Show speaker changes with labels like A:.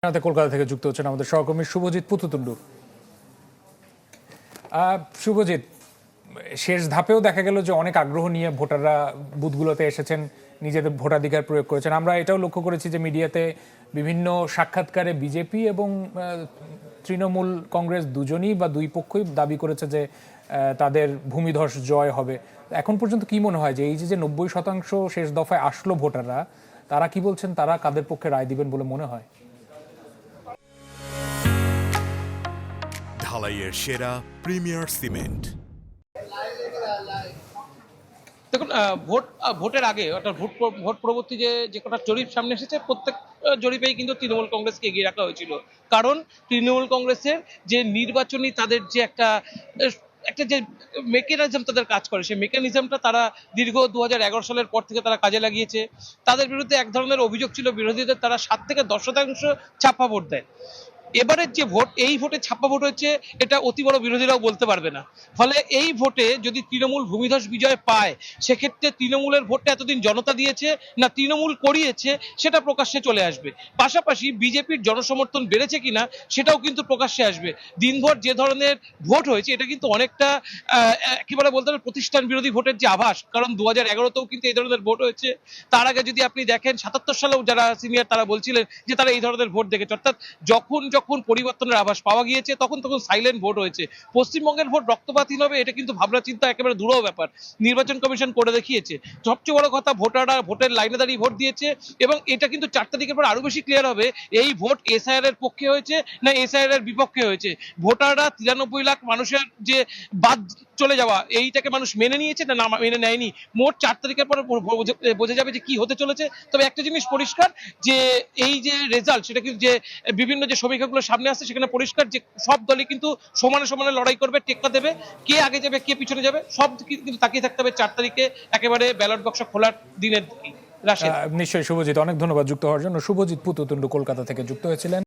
A: কলকাতা থেকে যুক্ত হচ্ছেন আমাদের সহকর্মী শুভজিৎ পুতুতুন্ডু। শুভজিৎ, শেষ ধাপেও দেখা গেল যে অনেক আগ্রহ নিয়ে ভোটাররা বুথগুলোতে এসেছেন, নিজেদের ভোটাধিকার প্রয়োগ করেছেন। আমরা এটাও লক্ষ্য করেছি যে মিডিয়াতে বিভিন্ন সাক্ষাৎকারে বিজেপি এবং তৃণমূল কংগ্রেস দুজনই বা দুই পক্ষই দাবি করেছে যে তাদের ভূমিধস জয় হবে। এখন পর্যন্ত কি মনে হয় যে এই যে 90% শেষ দফায় আসলো ভোটাররা, তারা কি বলছেন, তারা কাদের পক্ষে রায় দিবেন বলে মনে হয়?
B: ঢালাইয়ের সেরা প্রিমিয়ার সিমেন্ট।
C: দেখুন, ভোটের আগে অর্থাৎ ভোট পরবর্তী যে কটা জরিপ সামনে এসেছে, প্রত্যেক জরিপেই কিন্তু তৃণমূল কংগ্রেসকে এগিয়ে রাখা হয়েছিল। কারণ তৃণমূল কংগ্রেসের যে নির্বাচনী তাদের যে একটা যে মেকানিজম তাদের কাজ করে, সেই মেকানিজমটা তারা দীর্ঘ 2011 সালের পর থেকে তারা কাজে লাগিয়েছে। তাদের বিরুদ্ধে এক ধরনের অভিযোগ ছিল বিরোধীদের, তারা 7 থেকে 10% ছাপ্পা ভোট দেয়। এবারের যে ভোট, এই ভোটে ছাপ্পা ভোট হচ্ছে, এটা অতি বড় বিরোধীরাও বলতে পারবে না। ফলে এই ভোটে যদি তৃণমূল ভূমিধস বিজয় পায়, সেক্ষেত্রে তৃণমূলের ভোটটা এতদিন জনতা দিয়েছে না তৃণমূল করিয়েছে সেটা প্রকাশ্যে চলে আসবে। পাশাপাশি বিজেপির জনসমর্থন বেড়েছে কিনা সেটাও কিন্তু প্রকাশ্যে আসবে। দিনভর যে ধরনের ভোট হয়েছে, এটা কিন্তু অনেকটা একেবারে বলতে হবে প্রতিষ্ঠান বিরোধী ভোটের যে আভাস। কারণ 2011তেও কিন্তু এই ধরনের ভোট হয়েছে। তার আগে যদি আপনি দেখেন 77 সালেও যারা সিনিয়র তারা বলছিলেন যে তারা এই ধরনের ভোট দেখেছে। অর্থাৎ যখন পরিবর্তনের আভাস পাওয়া গিয়েছে তখন সাইলেন্ট ভোট হয়েছে। পশ্চিমবঙ্গের ভোট রক্তপাতহীন হবে, এটা কিন্তু ভাবনা চিন্তা একেবারে দূরহ ব্যাপার। নির্বাচন কমিশন করে দেখিয়েছে। সবচেয়ে বড় কথা, ভোটাররা ভোটের লাইনে দাঁড়িয়ে ভোট দিয়েছে এবং এটা কিন্তু 4 তারিখের পর আরো বেশি ক্লিয়ার হবে এই ভোট এসআইআর এর পক্ষে হয়েছে না এসআইআর এর বিপক্ষে হয়েছে। ভোটাররা 93 লাখ মানুষের যে বাদ চলে যাওয়া, এইটাকে মানুষ মেনে নিয়েছে না মেনে নেয়নি। মোট 4 তারিখের পর বোঝা যাবে যে কি হতে চলেছে। তবে একটা জিনিস পরিষ্কার, যে এই যে রেজাল্ট, সেটা কিন্তু যে বিভিন্ন যে সমীক্ষাগুলো সামনে আসছে, সেখানে পরিষ্কার যে সব দলই কিন্তু সমানে সমানে লড়াই করবে, টেক্কা দেবে। কে আগে যাবে কে পিছনে যাবে সব কিন্তু তাকিয়ে থাকতে হবে 4 তারিখে একেবারে ব্যালট বাক্স খোলার দিনের দিকে।
A: নিশ্চয়ই শুভজিৎ, অনেক ধন্যবাদ যুক্ত হওয়ার জন্য। শুভজিৎ পুতুতুন্ডু কলকাতা থেকে যুক্ত হয়েছিলেন।